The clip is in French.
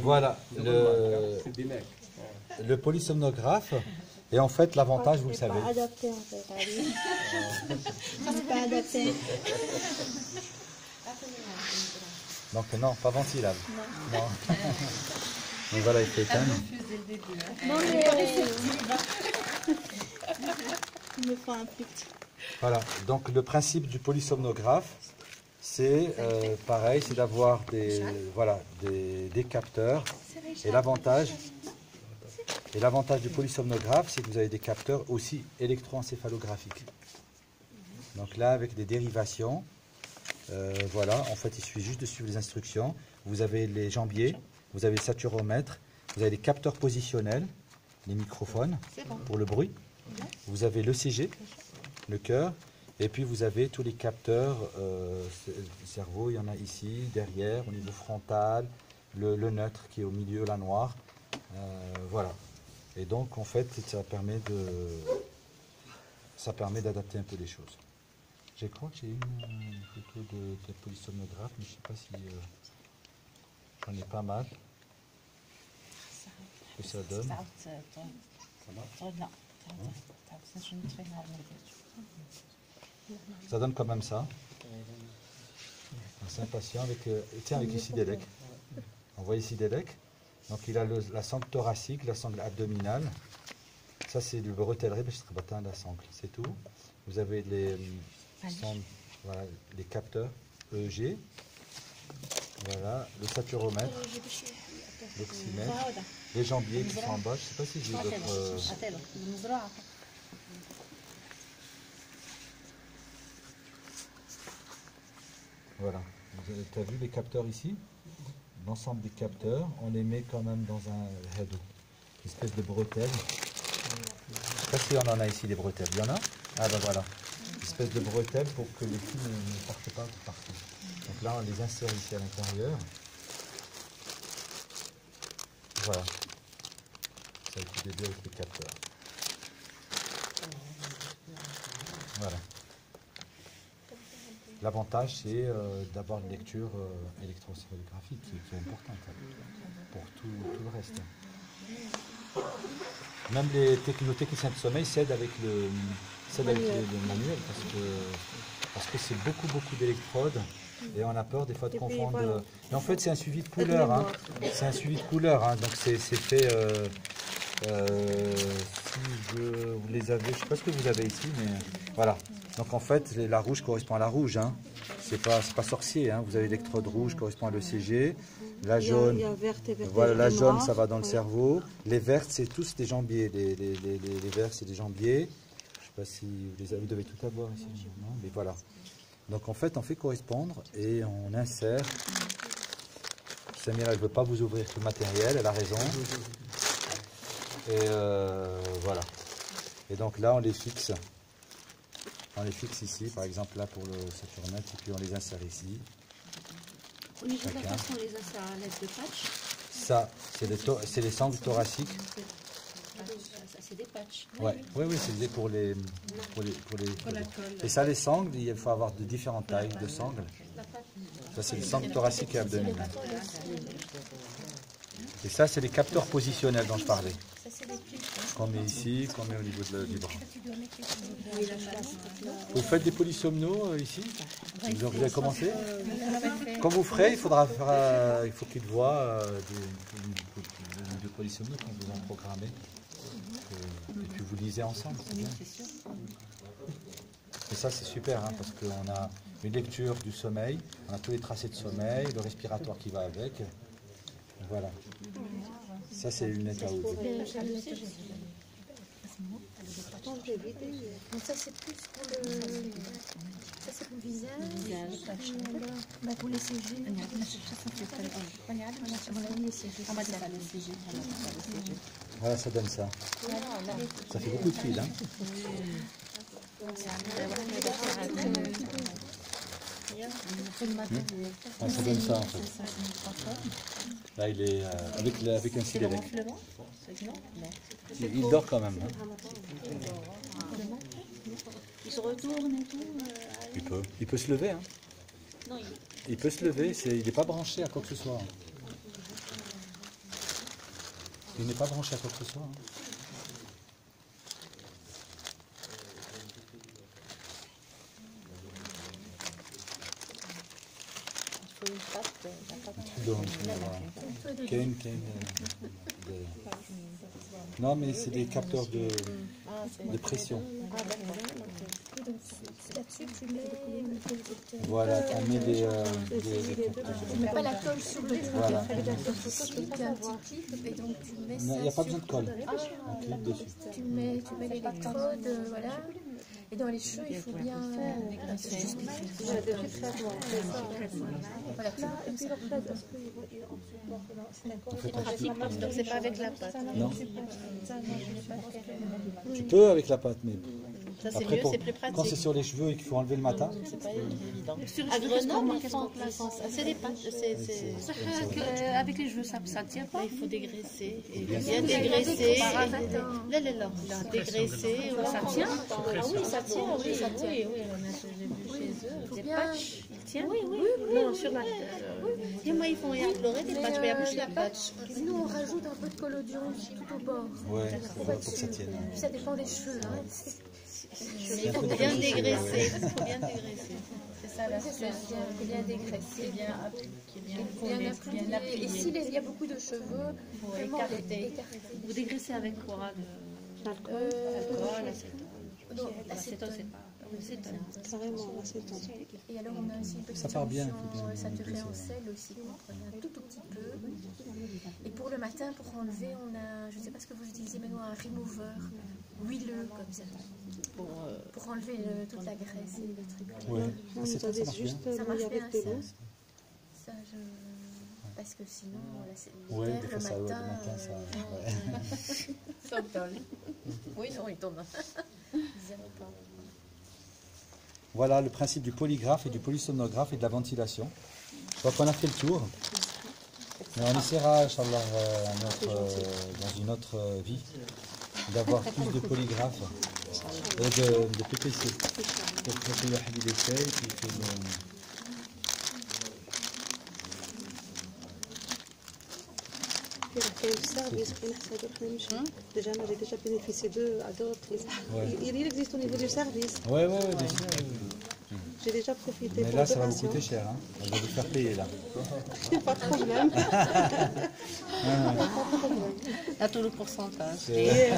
Voilà, le polysomnographe. Et en fait, l'avantage, vous le savez. Pas adapté en fait. C'est pas adapté. Donc non, pas ventilable. Non. Donc voilà, il fait éteindre. Non mais il me faut un plus petit. Voilà, donc le principe du polysomnographe, c'est pareil, c'est d'avoir des capteurs. Et l'avantage du polysomnographe, c'est que vous avez des capteurs aussi électroencéphalographiques. Donc là, avec des dérivations, voilà, en fait, il suffit juste de suivre les instructions. Vous avez les jambiers, vous avez le saturomètre, vous avez les capteurs positionnels, les microphones pour le bruit. Vous avez l'ECG, le cœur, et puis vous avez tous les capteurs cerveau, il y en a ici, derrière, au niveau frontal, le neutre qui est au milieu, la noire. Voilà. Et donc, en fait, ça permet d'adapter un peu les choses. Je crois que j'ai une photo de polysomnographe, mais je ne sais pas si j'en ai pas mal. Que ça donne. Ça donne quand même ça. C'est un patient avec, tiens, avec ici des lecs. On voit ici des lecs. Donc il a la sangle thoracique, la sangle abdominale. Ça c'est du bretellerie, la sangle, c'est tout. Vous avez les capteurs EEG. Voilà, le saturomètre, l'oxymètre, les jambiers qui sont en bas. Je ne sais pas si j'ai d'autres. Voilà, tu as vu les capteurs ici? L'ensemble des capteurs, on les met quand même dans un head, une espèce de bretelle. Je ne sais pas si on en a ici des bretelles. Il y en a? Ah ben voilà, une espèce de bretelle pour que les fils ne partent pas partout. Donc là, on les insère ici à l'intérieur. Voilà. Ça a été dédié avec les capteurs. Voilà. L'avantage, c'est d'avoir une lecture électroencéphalographique qui est importante pour tout le reste. Même nos techniciens de sommeil s'aident avec le manuel parce que c'est beaucoup d'électrodes et on a peur des fois de confondre. Voilà. Mais en fait, c'est un suivi de couleur. Hein. C'est un suivi de couleur. Hein. Donc c'est fait. Si vous les avez, je ne sais pas ce que vous avez ici, mais voilà. Donc en fait, la rouge correspond à la rouge. Hein. C'est pas sorcier. Hein. Vous avez l'électrode rouge correspond à l'ECG. La jaune, voilà, la jaune, ça va dans le cerveau. Les vertes, c'est tous des jambiers. Les verts, c'est des jambiers. Je ne sais pas si vous devez tout avoir ici. Non, mais voilà. Donc en fait, on fait correspondre et on insère. Samira, elle ne veut pas vous ouvrir tout le matériel, elle a raison. Et voilà. Et donc là, on les fixe. On les fixe ici, par exemple là pour le saturomètre, et puis on les insère ici. Au niveau de la face, on les insère à l'aide de patch. Ça, c'est les sangles thoraciques. C'est des patchs. Oui, c'est pour les. Et ça, les sangles, il faut avoir de différentes tailles de sangles. Ça, c'est les sangles thoraciques et abdominales. Et ça, c'est les capteurs positionnels dont je parlais. Qu'on met ici, qu'on met au niveau du bras. Vous faites des polysomnos ici? Vous avez commencé? Quand vous ferez, il faut qu'il voit des polysomnos quand vous en programmez. Et puis vous lisez ensemble, c'est bien. Et ça c'est super, hein, parce qu'on a une lecture du sommeil, on a tous les tracés de sommeil, le respiratoire qui va avec. Voilà. Ça c'est une lunette à eau. Donc ça c'est plus pour le visage. Pour les CG. Voilà, ça donne ça. Ça fait beaucoup de fils, hein. Ça donne ça en fait. Là il est avec un sidérec. Il dort quand même. Hein. Il se retourne et tout. Il peut se lever. Hein. Il peut se lever, il n'est pas branché à quoi que ce soit. Il n'est pas branché à quoi que ce soit. Hein. Non, mais c'est des capteurs de pression. Là-dessus, tu mets. Voilà, on met des Tu mets pas la colle sur le truc. Voilà. Ici, tu as un petit clip et donc tu mets ça. Il n'y a pas besoin de colle. Ah, On clip dessus. tu mets l'électrode, voilà. Et dans les cheveux, il faut bien. Juste voilà, comme ça. On fait pas de Donc c'est pas avec la pâte. Non. Tu peux avec la pâte, mais Ça c'est après, mieux, c'est plus pratique. quand c'est sur les cheveux et qu'il faut enlever le matin, C'est pas évident. À Grenoble, ils font c'est des pâtes. Avec les cheveux, ça ne tient pas. Il faut dégraisser. Et bien dégraisser. Là, dégraisser. Ça tient. Ah oui, ça tient. Oui, ça tient. Oui, j'ai vu chez eux. Des patchs. Ils tiennent. Oui. Non, sur la. Et moi, ils font éclore des patchs. Mais la bouche, la patch. Nous, on rajoute un peu de collodion tout au bord. ouais, pour que ça tienne. Puis ça dépend des cheveux. Hein. Il faut bien dégraisser. C'est ça la Bien dégraissé, bien appliqué, bien bien collé, appliqué. Et s'il y a beaucoup de cheveux, vraiment écarter. Vous dégraissez avec quoi? Alcool, acétone. L'acétone, c'est pas. Carrément, l'acétone. Et alors on a aussi une petite Ça part bien, solution saturée en sel aussi, qu'on prenait un tout petit peu. Et pour le matin, pour enlever, on a, je ne sais pas ce que vous utilisez maintenant, un remover huileux comme ça. Pour enlever toute la graisse et le truc. Ouais. Non, C'est vous ça avez marche bien. juste Ça marche mis bien, avec de l'eau. ça parce que sinon, là, c'est Ouais, l'hiver, des fois le ça, ouais, matin, le matin, ça. Ouais. Ça tombe. Oui, non, il tombe. Voilà le principe du polygraphe et du polysomnographe et de la ventilation. Donc on a fait le tour. Mais on essaiera, Inch'Allah, dans une autre vie, d'avoir plus de polygraphes et de PPC. Pour que le hadith essaye, puis que كاين السيرفيس كاين نحتاجو حنا نمشي ديجا انا j'ai déjà bénéficié d'eux à d'autres il existe au niveau du service Ouais, bien sûr. j'ai déjà profité Mais pour là, deux ça va vous patients. coûter cher. Hein. On va vous faire payer là. Pas de problème. À tout le pourcentage. C'est-